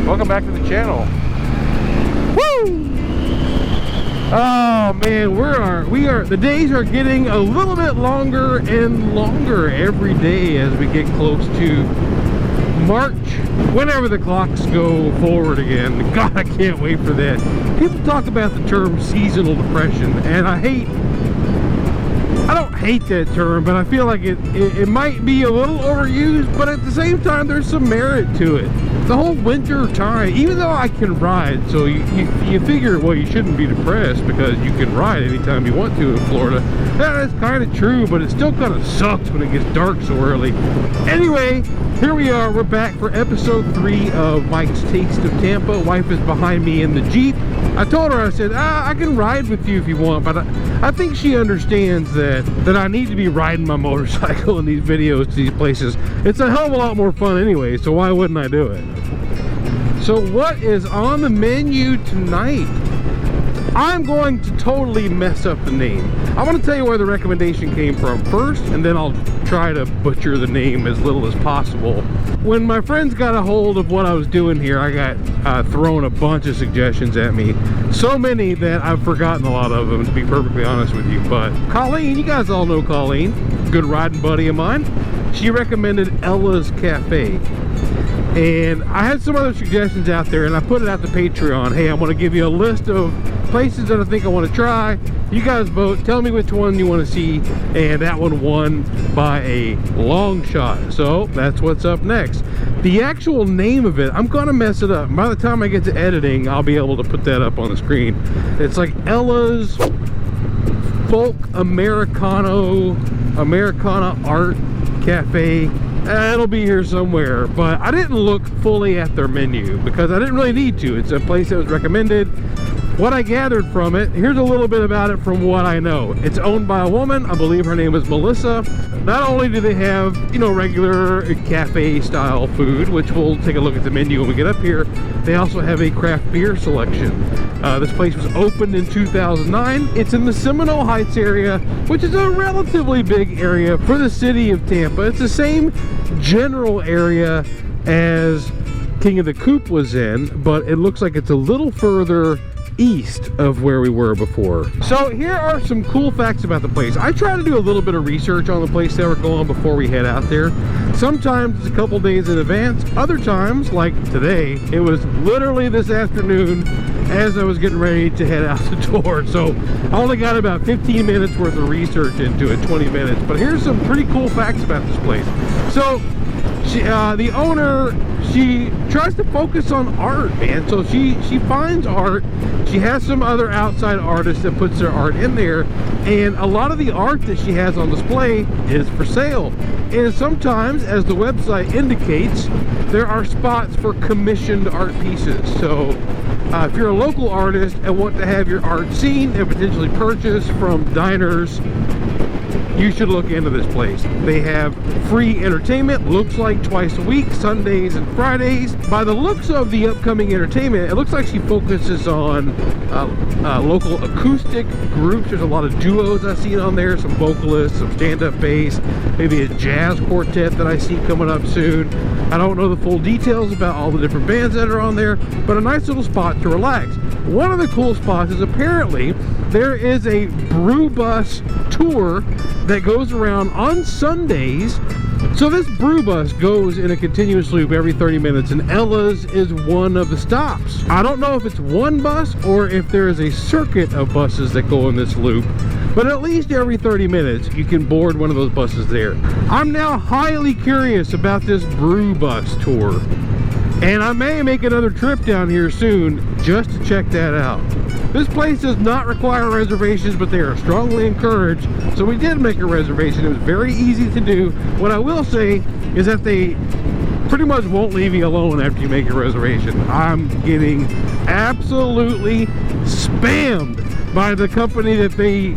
Welcome back to the channel. Woo! Oh man, we are the days are getting a little bit longer and longer every day as we get close to March, whenever the clocks go forward again. God, I can't wait for that. People talk about the term seasonal depression, and I don't hate that term, but I feel like it might be a little overused, but at the same time there's some merit to it. The whole winter time, even though I can ride, so you figure, well, you shouldn't be depressed because you can ride anytime you want to in Florida. That is kind of true, but it still kind of sucks when it gets dark so early. Anyway, here we are. We're back for episode 3 of Mike's Taste of Tampa. Wife is behind me in the Jeep. I told her, I said, I can ride with you if you want, but I think she understands that I need to be riding my motorcycle in these videos to these places. It's a hell of a lot more fun anyway, so why wouldn't I do it? So what is on the menu tonight? I'm going to totally mess up the name. I want to tell you where the recommendation came from first, and then I'll try to butcher the name as little as possible. When my friends got a hold of what I was doing here, I got thrown a bunch of suggestions at me. So many that I've forgotten a lot of them, to be perfectly honest with you. But Colleen, you guys all know Colleen, good riding buddy of mine. She recommended Ella's Cafe. And I had some other suggestions out there, and I put it out to Patreon. Hey, I'm going to give you a list of places that I think I want to try. You guys vote, tell me which one you want to see, and that one won by a long shot. So that's what's up next. The actual name of it, I'm gonna mess it up. By the time I get to editing, I'll be able to put that up on the screen. It's like Ella's Folk Americana Art Cafe. It'll be here somewhere, but I didn't look fully at their menu because I didn't really need to. It's a place that was recommended. What I gathered from it, here's a little bit about it from what I know. It's owned by a woman. I believe her name is Melissa. Not only do they have, you know, regular cafe style food, which we'll take a look at the menu when we get up here, they also have a craft beer selection. This place was opened in 2009. It's in the Seminole Heights area, which is a relatively big area for the city of Tampa. It's the same general area as King of the Coop was in, but it looks like it's a little further east of where we were before. So here are some cool facts about the place. I try to do a little bit of research on the place that we're going before we head out there. Sometimes it's a couple days in advance. Other times, like today, it was literally this afternoon as I was getting ready to head out the door. So I only got about 15 minutes worth of research into it, 20 minutes. But here's some pretty cool facts about this place. So the owner, she tries to focus on art, man. So she finds art. She has some other outside artists that puts their art in there, and a lot of the art that she has on display is for sale. And sometimes, as the website indicates, there are spots for commissioned art pieces. So if you're a local artist and want to have your art seen and potentially purchased from diners, you should look into this place. They have free entertainment, looks like twice a week, Sundays and Fridays. By the looks of the upcoming entertainment, it looks like she focuses on local acoustic groups. There's a lot of duos I've seen on there, some vocalists, some stand-up bass, maybe a jazz quartet that I see coming up soon. I don't know the full details about all the different bands that are on there, but a nice little spot to relax. One of the cool spots is apparently there is a brew bus tour that goes around on Sundays. So this brew bus goes in a continuous loop every 30 minutes, and Ella's is one of the stops. I don't know if it's one bus or if there is a circuit of buses that go in this loop, but at least every 30 minutes you can board one of those buses there. I'm now highly curious about this brew bus tour, and I may make another trip down here soon just to check that out. This place does not require reservations, but they are strongly encouraged. So we did make a reservation. It was very easy to do. What I will say is that they pretty much won't leave you alone after you make your reservation. I'm getting absolutely spammed by the company that they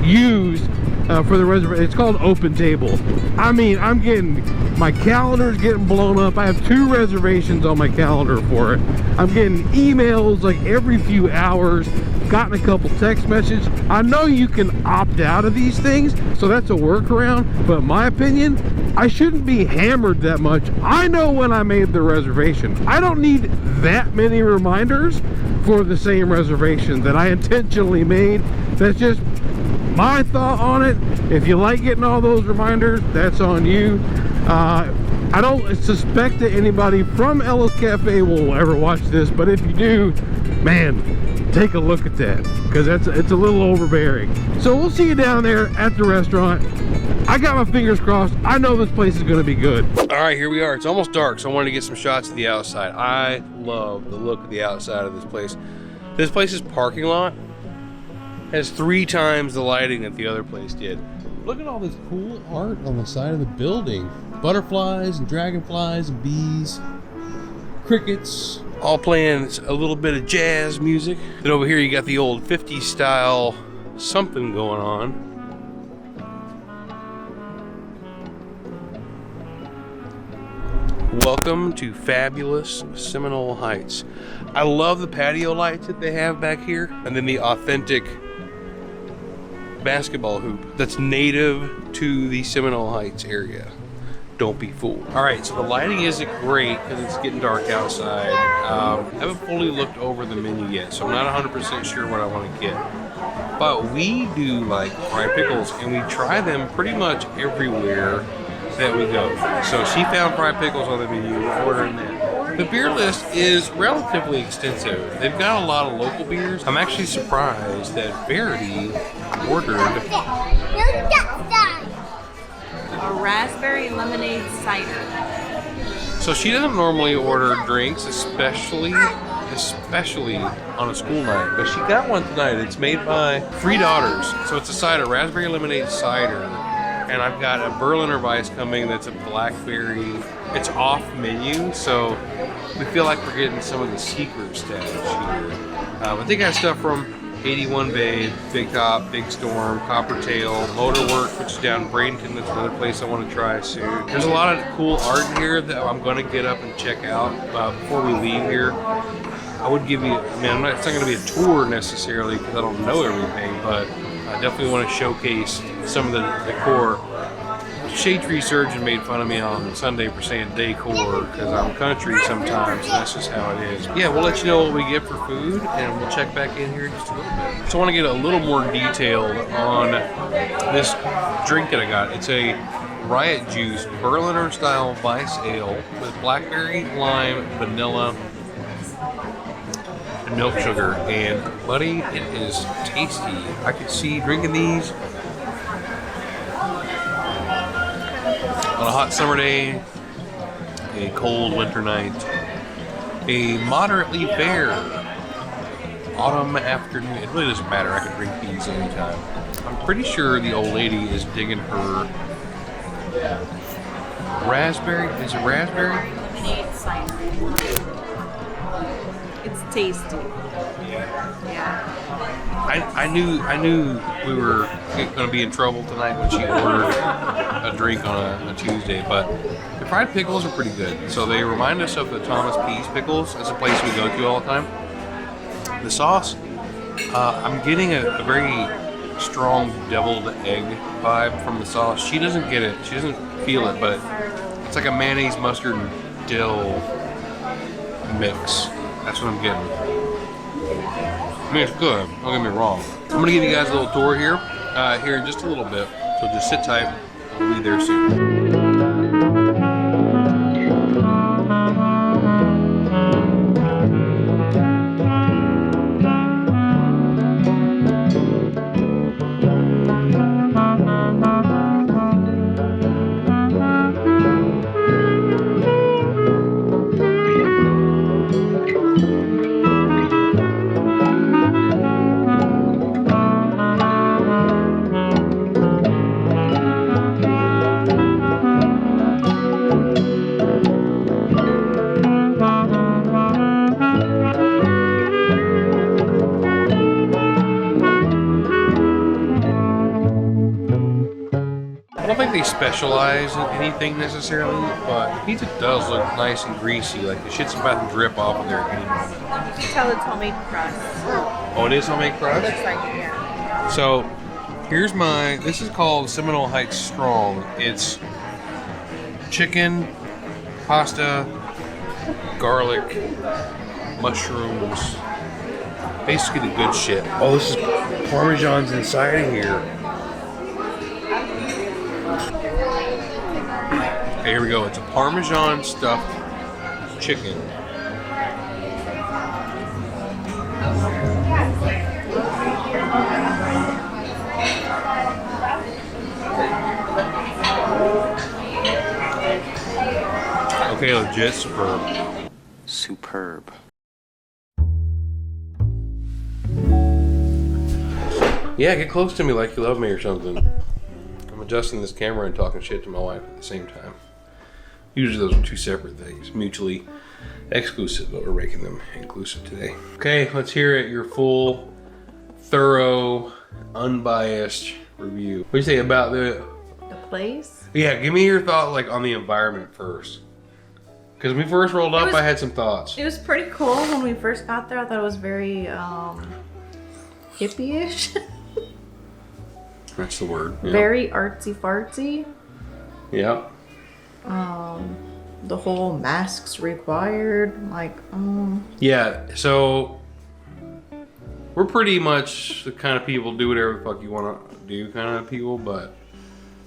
used for the reservation. It's called Open Table. I mean, I'm getting, my calendar's getting blown up. I have 2 reservations on my calendar for it. I'm getting emails like every few hours, gotten a couple text messages. I know you can opt out of these things, so that's a workaround, but in my opinion, I shouldn't be hammered that much. I know when I made the reservation. I don't need that many reminders for the same reservation that I intentionally made. That's just my thought on it. If you like getting all those reminders, that's on you. I don't suspect that anybody from Ella's Cafe will ever watch this, but if you do, man, take a look at that, because it's a little overbearing. So we'll see you down there at the restaurant. I got my fingers crossed. I know this place is going to be good. All right, here we are. It's almost dark, so I wanted to get some shots of the outside. I love the look of the outside of this place. This place's parking lot has 3 times the lighting that the other place did. Look at all this cool art on the side of the building. Butterflies and dragonflies and bees, crickets, all playing a little bit of jazz music. Then over here you got the old 50s style something going on. Welcome to fabulous Seminole Heights. I love the patio lights that they have back here, and then the authentic basketball hoop that's native to the Seminole Heights area. Don't be fooled. All right, so the lighting isn't great because it's getting dark outside. I haven't fully looked over the menu yet, so I'm not 100% sure what I want to get. But we do like fried pickles, and we try them pretty much everywhere that we go. So she found fried pickles on the menu, we're ordering that. The beer list is relatively extensive. They've got a lot of local beers. I'm actually surprised that Verity ordered a raspberry lemonade cider. So she doesn't normally order drinks, especially on a school night, but she got one tonight. It's made by 3 daughters. So it's a cider, raspberry lemonade cider. And I've got a Berliner Weiss coming that's a blackberry. It's off menu, so we feel like we're getting some of the secret stash here. But they got stuff from 81 Bay, Big Top, Big Storm, Coppertail, Motorworks, which is down in Bradenton. That's another place I want to try soon. There's a lot of cool art in here that I'm going to get up and check out before we leave here. I would give you, it's not going to be a tour necessarily because I don't know everything, but I definitely want to showcase some of the decor. Shade Tree Surgeon made fun of me on Sunday for saying decor because I'm country sometimes, and that's just how it is. Yeah, we'll let you know what we get for food, and we'll check back in here in just a little bit. So I want to get a little more detailed on this drink that I got. It's a Riot Juice Berliner style Weiss Ale with blackberry, lime, vanilla, and milk sugar. And buddy, it is tasty. I could see drinking these on a hot summer day, a cold winter night, a moderately fair autumn afternoon. It really doesn't matter. I can drink these anytime. I'm pretty sure the old lady is digging her raspberry. Is it raspberry? Lemonade cider. It's tasty. Yeah. I knew we were going to be in trouble tonight when she ordered a drink on a Tuesday, but the fried pickles are pretty good. So they remind us of the Thomas Pease pickles. That's a place we go to all the time. The sauce, I'm getting a very strong deviled egg vibe from the sauce. She doesn't get it. She doesn't feel it, but it's like a mayonnaise, mustard, and dill mix. That's what I'm getting. It's good, don't get me wrong. I'm gonna give you guys a little tour here in just a little bit, so just sit tight, we'll be there soon. Specialize in anything necessarily, but the pizza does look nice and greasy. Like the shit's about to drip off of there at any moment. You can tell it's homemade crust. Oh, it is homemade crust? It looks like it, yeah. So here's this is called Seminole Heights Strong. It's chicken, pasta, garlic, mushrooms. Basically the good shit. Oh, this is Parmesan's inside of here. Okay, here we go. It's a Parmesan stuffed chicken. Okay, legit superb. Superb. Yeah, get close to me like you love me or something. I'm adjusting this camera and talking shit to my wife at the same time. Usually those are two separate things, mutually exclusive, but we're making them inclusive today. Okay, let's hear it. Your full, thorough, unbiased review. What do you say about the place? Yeah, give me your thought like on the environment first. Because when we first rolled up, I had some thoughts. It was pretty cool when we first got there. I thought it was very hippie-ish. That's the word. Yeah. Very artsy-fartsy. Yeah. The whole masks required, like, Yeah, so we're pretty much the kind of people do whatever the fuck you want to do kind of people, but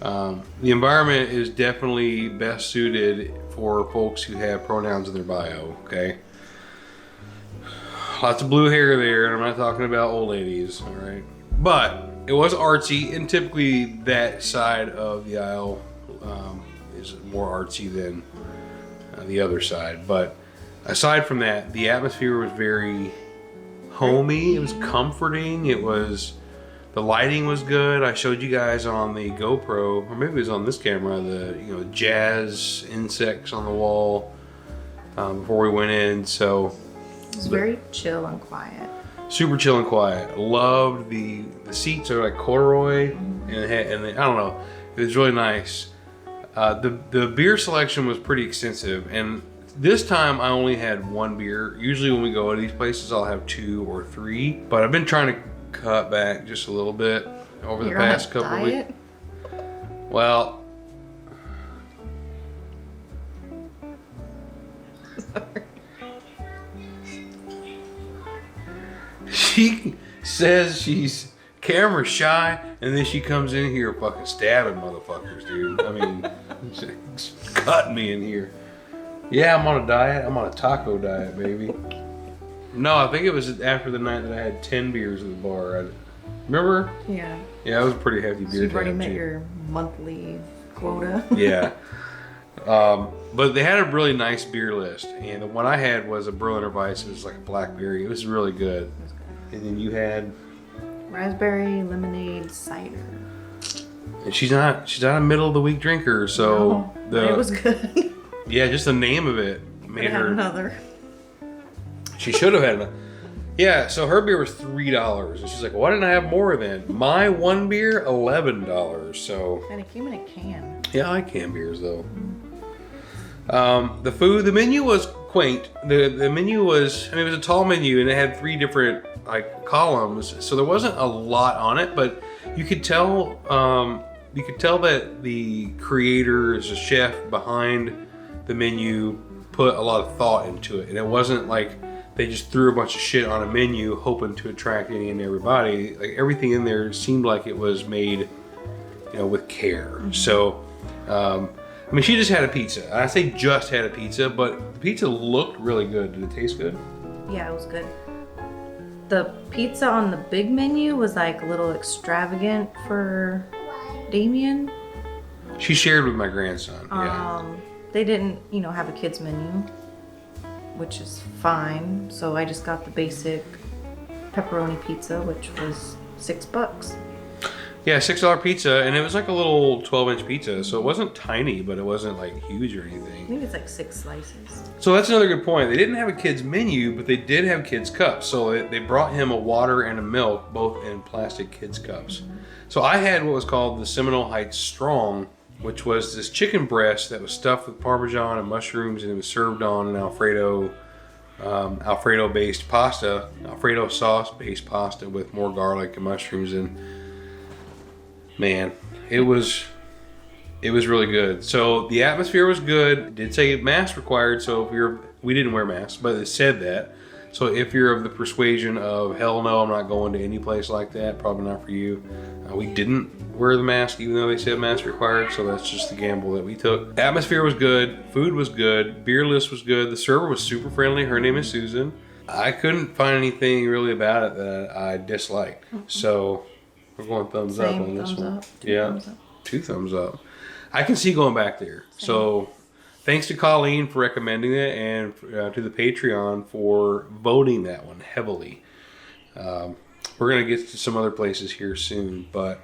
the environment is definitely best suited for folks who have pronouns in their bio, okay? Lots of blue hair there, and I'm not talking about old ladies, all right? But it was artsy, and typically that side of the aisle is more artsy than the other side. But aside from that, the atmosphere was very homey. It was comforting. It was, the lighting was good. I showed you guys on the GoPro, or maybe it was on this camera, the jazz insects on the wall before we went in. So it was very chill and quiet. Super chill and quiet. Loved the seats are like corduroy, and I don't know, it was really nice. The beer selection was pretty extensive, and this time I only had one beer. Usually when we go to these places, I'll have 2 or 3, but I've been trying to cut back just a little bit over the past couple of weeks. Well, she says she's camera shy, and then she comes in here fucking stabbing motherfuckers, dude. I mean, she's cutting me in here. Yeah, I'm on a diet. I'm on a taco diet, baby. No, I think it was after the night that I had 10 beers at the bar. Remember? Yeah. Yeah, it was a pretty hefty beer. So you've already met your monthly quota. Yeah. But they had a really nice beer list, and the one I had was a Berliner Weiss. It was like a blackberry. It was really good. And then you had raspberry lemonade cider. And she's not a middle of the week drinker, so no, it was good. Yeah, just the name of it made her. Another. She should have had another. Yeah, so her beer was $3, and she's like, "Why didn't I have more then?" My one beer, $11. So. And it came in a can. Yeah, I like canned beers though. The food, the menu was quaint. The menu was, I mean, it was a tall menu, and it had 3 different like columns, so there wasn't a lot on it, but you could tell that the creator, is a chef behind the menu, put a lot of thought into it, and it wasn't like they just threw a bunch of shit on a menu hoping to attract any and everybody. Like everything in there seemed like it was made, with care. Mm-hmm. So, I mean, she just had a pizza. I say just had a pizza, but the pizza looked really good. Did it taste good? Yeah, it was good. The pizza on the big menu was like a little extravagant for Damien. She shared with my grandson. Yeah. They didn't, have a kids menu, which is fine. So I just got the basic pepperoni pizza, which was $6. Yeah, $6 pizza, and it was like a little 12-inch pizza, so it wasn't tiny, but it wasn't like huge or anything. I think it's like 6 slices. So that's another good point. They didn't have a kid's menu, but they did have kids' cups. So they brought him a water and a milk, both in plastic kids' cups. Mm-hmm. So I had what was called the Seminole Heights Strong, which was this chicken breast that was stuffed with Parmesan and mushrooms, and it was served on an Alfredo-based pasta, Alfredo sauce-based pasta with more garlic and mushrooms. And man, it was It was really good. So the atmosphere was good. It did say mask required, so if we didn't wear masks, but it said that. So if you're of the persuasion of, hell no, I'm not going to any place like that, probably not for you. We didn't wear the mask, even though they said mask required, so that's just the gamble that we took. Atmosphere was good, food was good, beer list was good, the server was super friendly, her name is Susan. I couldn't find anything really about it that I disliked. So we're going thumbs up on this one. Thumbs up. 2 thumbs up. I can see going back there. Same. So thanks to Colleen for recommending it, and to the Patreon for voting that one heavily. We're going to get to some other places here soon, but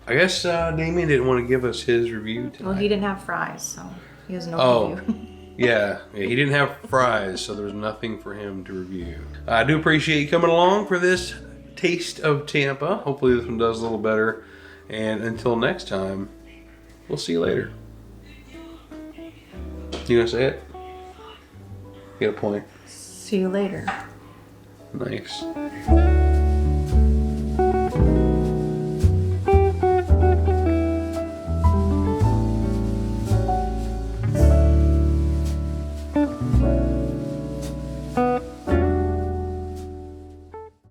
I guess Damien didn't want to give us his review tonight. Well, he didn't have fries, so he has no review. Yeah, he didn't have fries, so there was nothing for him to review. I do appreciate you coming along for this taste of Tampa. Hopefully this one does a little better. And until next time, we'll see you later. You gonna say it? Get a point. See you later. Nice.